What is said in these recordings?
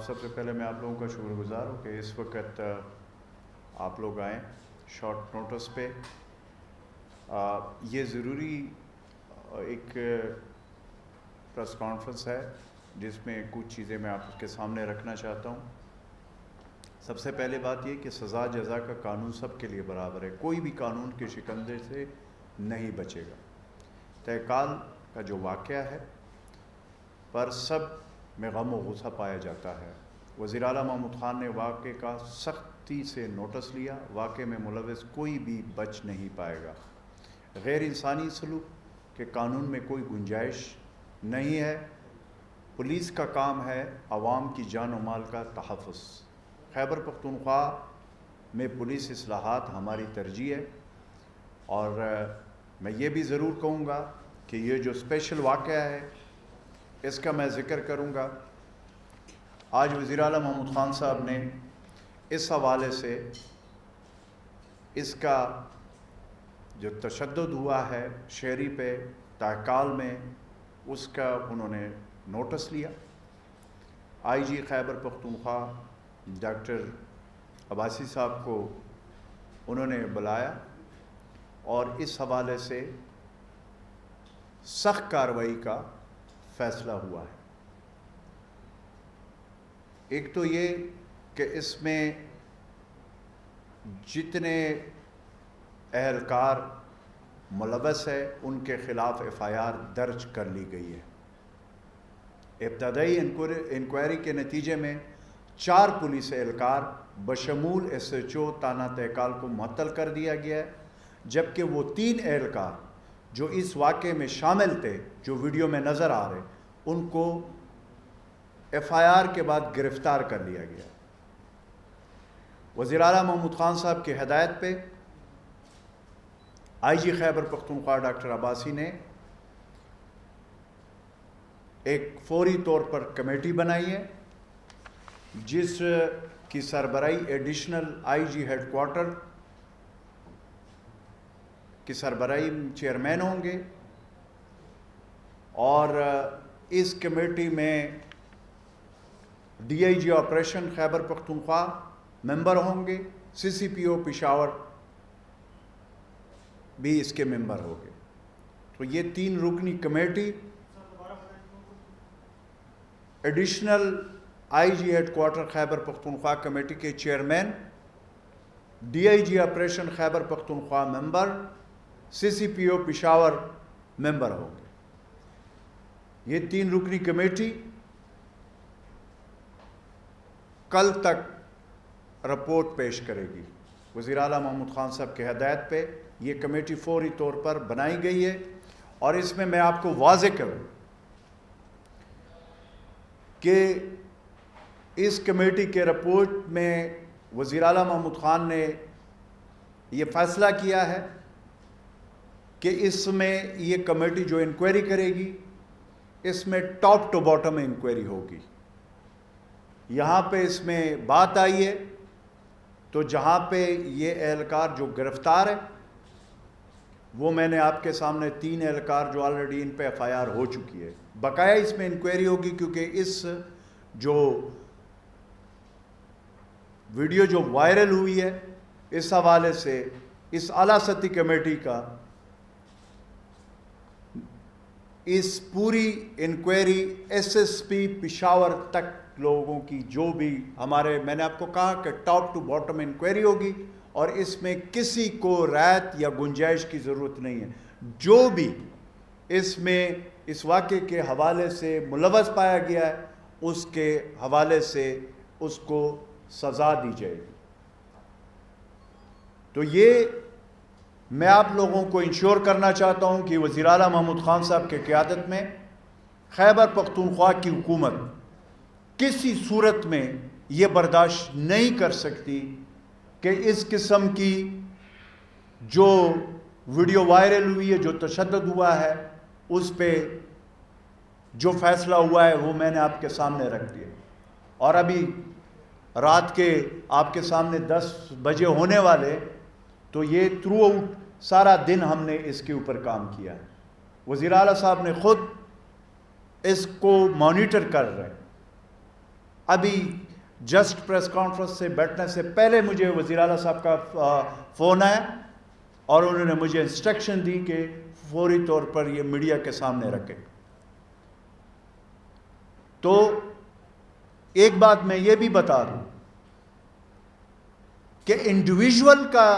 سب سے پہلے میں آپ لوگوں کا شکر گزار ہوں کہ اس وقت آپ لوگ آئیں شارٹ نوٹس پہ. یہ ضروری ایک پریس کانفرنس ہے جس میں کچھ چیزیں میں آپ کے سامنے رکھنا چاہتا ہوں. سب سے پہلے بات یہ کہ سزا جزا کا قانون سب کے لیے برابر ہے. کوئی بھی قانون کے شکنجے سے نہیں بچے گا. تہکال کا جو واقعہ ہے پر سب میں غم و غصہ پایا جاتا ہے. وزیر اعلیٰ محمود خان نے واقعے کا سختی سے نوٹس لیا. واقعے میں ملوث کوئی بھی بچ نہیں پائے گا. غیر انسانی سلوک کے قانون میں کوئی گنجائش نہیں ہے. پولیس کا کام ہے عوام کی جان و مال کا تحفظ. خیبر پختونخوا میں پولیس اصلاحات ہماری ترجیح ہے. اور میں یہ بھی ضرور کہوں گا کہ یہ جو اسپیشل واقعہ ہے اس کا میں ذکر کروں گا. آج وزیر اعلیٰ محمود خان صاحب نے اس حوالے سے اس کا جو تشدد ہوا ہے شہری پہ تہکال میں اس کا انہوں نے نوٹس لیا. آئی جی خیبر پختونخوا ڈاکٹر عباسی صاحب کو انہوں نے بلایا اور اس حوالے سے سخت کارروائی کا فیصلہ ہوا ہے. ایک تو یہ کہ اس میں جتنے اہلکار ملوث ہے ان کے خلاف ایف آئی آر درج کر لی گئی ہے. ابتدائی انکوائری کے نتیجے میں 4 پولیس اہلکار بشمول ایس ایچ او تھانہ تہکال کو معطل کر دیا گیا ہے، جبکہ وہ 3 اہلکار جو اس واقعے میں شامل تھے جو ویڈیو میں نظر آ رہے ان کو ایف آئی آر کے بعد گرفتار کر لیا گیا. وزیر اعلیٰ محمود خان صاحب کی ہدایت پہ آئی جی خیبر پختونخوا ڈاکٹر عباسی نے ایک فوری طور پر کمیٹی بنائی ہے جس کی سربراہی additional I G headquarter کی سربراہی چیئرمین ہوں گے. اور اس کمیٹی میں D I G operation Khyber Pakhtunkhwa member ہوں گے. سی سی پی او پشاور بھی اس کے ممبر ہوں گے. تو یہ 3 رکنی committee additional I G headquarter Khyber Pakhtunkhwa committee کے chairman, D I G operation Khyber Pakhtunkhwa member, C C P O Peshawar member ہوں گے. یہ 3 رکنی کمیٹی کل تک رپورٹ پیش کرے گی. وزیر اعلیٰ محمود خان صاحب کی ہدایت پہ یہ کمیٹی فوری طور پر بنائی گئی ہے. اور اس میں آپ کو واضح کروں کہ اس کمیٹی کے رپورٹ میں وزیر اعلیٰ محمود خان نے یہ فیصلہ کیا ہے کہ اس میں یہ کمیٹی جو انکوائری کرے گی اس میں ٹاپ ٹو باٹم انکوائری ہوگی. یہاں پہ اس میں بات آئی ہے تو جہاں پہ یہ اہلکار جو گرفتار ہے وہ میں نے آپ کے سامنے 3 اہلکار جو آلریڈی ان پہ ایف آئی آر ہو چکی ہے. بقایا اس میں انکوائری ہوگی کیونکہ اس جو ویڈیو جو وائرل ہوئی ہے اس حوالے سے اس اعلیٰ سطحی کمیٹی کا اس پوری inquiry S S P Peshawar تک لوگوں کی جو بھی ہمارے میں نے آپ کو کہا کہ ٹاپ ٹو باٹم انکوائری ہوگی اور اس میں کسی کو رعایت یا گنجائش کی ضرورت نہیں ہے. جو بھی اس میں اس واقعے کے حوالے سے ملوث پایا گیا ہے اس کے حوالے سے اس کو سزا دی جائے گی. تو یہ میں آپ لوگوں کو انشور کرنا چاہتا ہوں کہ وزیر اعلیٰ محمود خان صاحب کی قیادت میں خیبر پختونخوا کی حکومت کسی صورت میں یہ برداشت نہیں کر سکتی کہ اس قسم کی جو ویڈیو وائرل ہوئی ہے، جو تشدد ہوا ہے، اس پہ جو فیصلہ ہوا ہے وہ میں نے آپ کے سامنے رکھ دیا. اور ابھی رات کے آپ کے سامنے 10 بجے ہونے والے تو یہ تھرو آؤٹ سارا دن ہم نے اس کے اوپر کام کیا ہے. وزیر اعلیٰ صاحب نے خود اس کو مانیٹر کر رہے ہیں. ابھی جسٹ پریس کانفرنس سے بیٹھنے سے پہلے مجھے وزیر اعلیٰ صاحب کا فون آیا اور انہوں نے مجھے انسٹرکشن دی کہ فوری طور پر یہ میڈیا کے سامنے رکھے. تو ایک بات میں یہ بھی بتا دوں کہ انڈیویژول کا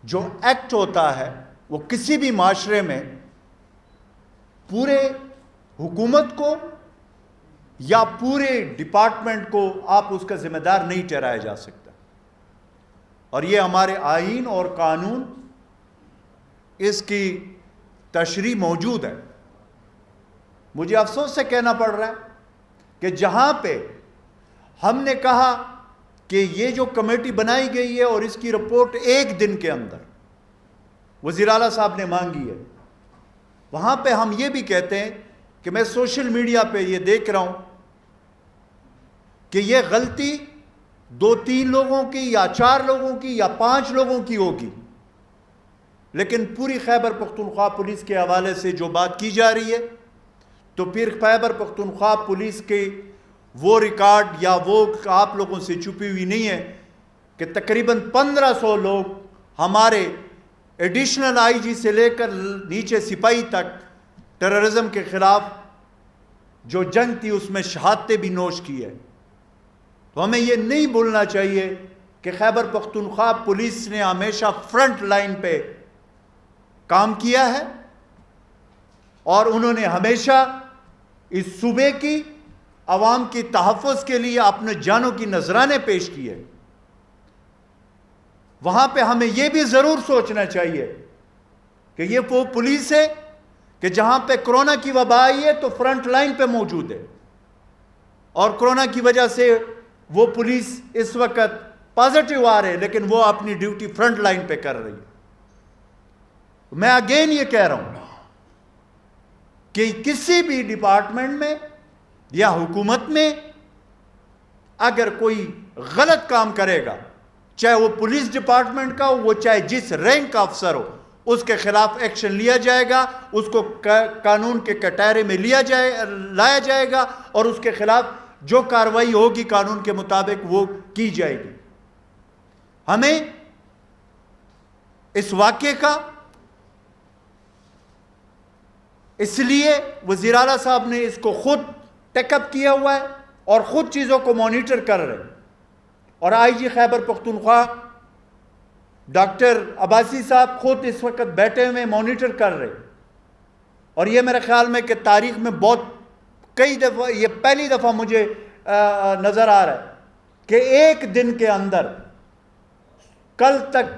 جو ایکٹ ہوتا ہے وہ کسی بھی معاشرے میں پورے حکومت کو یا پورے ڈپارٹمنٹ کو آپ اس کا ذمہ دار نہیں ٹھہرایا جا سکتا. اور یہ ہمارے آئین اور قانون اس کی تشریح موجود ہے. مجھے افسوس سے کہنا پڑ رہا ہے کہ جہاں پہ ہم نے کہا کہ یہ جو کمیٹی بنائی گئی ہے اور اس کی رپورٹ ایک دن کے اندر وزیر اعلیٰ صاحب نے مانگی ہے، وہاں پہ ہم یہ بھی کہتے ہیں کہ میں سوشل میڈیا پہ یہ دیکھ رہا ہوں کہ یہ غلطی 2-3 لوگوں کی یا 4 لوگوں کی یا 5 لوگوں کی ہوگی، لیکن پوری خیبر پختونخوا پولیس کے حوالے سے جو بات کی جا رہی ہے تو پھر خیبر پختونخوا پولیس کے وہ ریکارڈ یا وہ آپ لوگوں سے چھپی ہوئی نہیں ہے کہ تقریباً 1500 لوگ ہمارے ایڈیشنل آئی جی سے لے کر نیچے سپاہی تک ٹیررزم کے خلاف جو جنگ تھی اس میں شہادتیں بھی نوش کی ہے. تو ہمیں یہ نہیں بھولنا چاہیے کہ خیبر پختونخوا پولیس نے ہمیشہ فرنٹ لائن پہ کام کیا ہے اور انہوں نے ہمیشہ اس صوبے کی عوام کی تحفظ کے لیے اپنے جانوں کی نذرانے پیش کی ہے. وہاں پہ ہمیں یہ بھی ضرور سوچنا چاہیے کہ یہ وہ پولیس ہے کہ جہاں پہ کرونا کی وبا آئی ہے تو فرنٹ لائن پہ موجود ہے اور کرونا کی وجہ سے وہ پولیس اس وقت پازیٹیو آ رہے ہیں لیکن وہ اپنی ڈیوٹی فرنٹ لائن پہ کر رہی ہے. میں اگین یہ کہہ رہا ہوں کہ کسی بھی ڈپارٹمنٹ میں یا حکومت میں اگر کوئی غلط کام کرے گا، چاہے وہ پولیس ڈپارٹمنٹ کا ہو، وہ چاہے جس رینک کا افسر ہو، اس کے خلاف ایکشن لیا جائے گا، اس کو قانون کے کٹہرے میں لایا جائے گا اور اس کے خلاف جو کارروائی ہوگی قانون کے مطابق وہ کی جائے گی. ہمیں اس واقعے کا اس لیے وزیر اعلیٰ صاحب نے اس کو خود ٹیک اپ کیا ہوا ہے اور خود چیزوں کو مانیٹر کر رہے ہیں. اور آئی جی خیبر پختونخوا ڈاکٹر عباسی صاحب خود اس وقت بیٹھے ہوئے مانیٹر کر رہے ہیں. اور یہ میرے خیال میں کہ تاریخ میں کئی دفعہ یہ پہلی دفعہ مجھے نظر آ رہا ہے کہ ایک دن کے اندر کل تک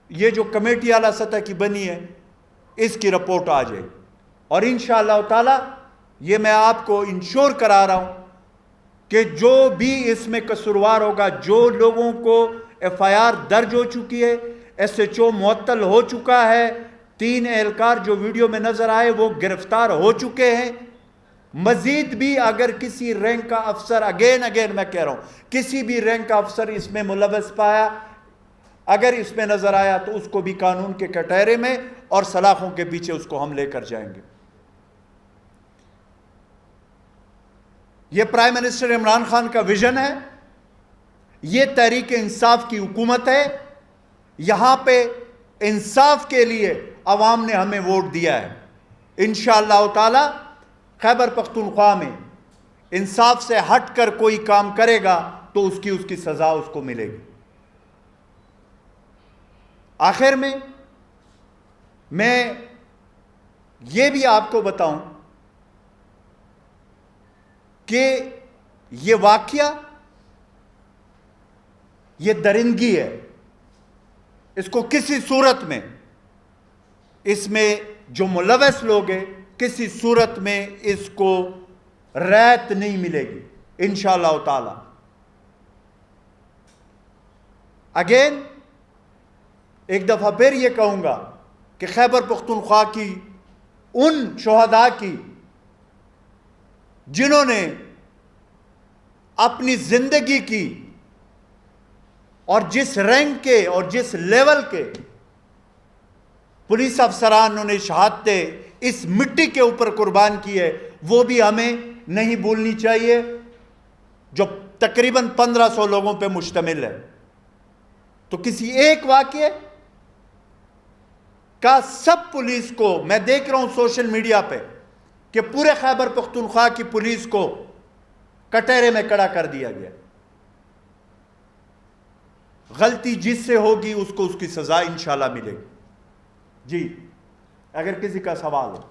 یہ جو کمیٹی اعلیٰ سطح کی بنی ہے اس کی رپورٹ آ جائے. اور انشاءاللہ تعالی یہ میں آپ کو انشور کرا رہا ہوں کہ جو بھی اس میں قصوروار ہوگا، جو لوگوں کو ایف آئی آر درج ہو چکی ہے، ایس ایچ او معطل ہو چکا ہے، 3 اہلکار جو ویڈیو میں نظر آئے وہ گرفتار ہو چکے ہیں. مزید بھی اگر کسی رینک کا افسر اگین میں کہہ رہا ہوں کسی بھی رینک کا افسر اس میں ملوث پایا، اگر اس میں نظر آیا تو اس کو بھی قانون کے کٹہرے میں اور سلاخوں کے پیچھے اس کو ہم لے کر جائیں گے. یہ پرائم منسٹر عمران خان کا ویژن ہے، یہ تحریک انصاف کی حکومت ہے. یہاں پہ انصاف کے لیے عوام نے ہمیں ووٹ دیا ہے. انشاءاللہ تعالی خیبر پختونخوا میں انصاف سے ہٹ کر کوئی کام کرے گا تو اس کی سزا اس کو ملے گی. آخر میں یہ بھی آپ کو بتاؤں کہ یہ واقعہ یہ درندگی ہے. اس کو کسی صورت میں اس میں جو ملوث لوگ ہیں کسی صورت میں اس کو رعایت نہیں ملے گی انشاءاللہ تعالی. اگین ایک دفعہ پھر یہ کہوں گا کہ خیبر پختونخوا کی ان شہداء کی جنہوں نے اپنی زندگی کی اور جس رینک کے اور جس لیول کے پولیس افسرانوں نے شہادتیں اس مٹی کے اوپر قربان کی ہے، وہ بھی ہمیں نہیں بھولنی چاہیے. جو تقریباً 1500 لوگوں پہ مشتمل ہے، تو کسی ایک واقعے کا سب پولیس کو، میں دیکھ رہا ہوں سوشل میڈیا پہ کہ پورے خیبر پختونخوا کی پولیس کو کٹہرے میں کھڑا کر دیا گیا. غلطی جس سے ہوگی اس کو اس کی سزا انشاءاللہ ملے گی. جی اگر کسی کا سوال ہو.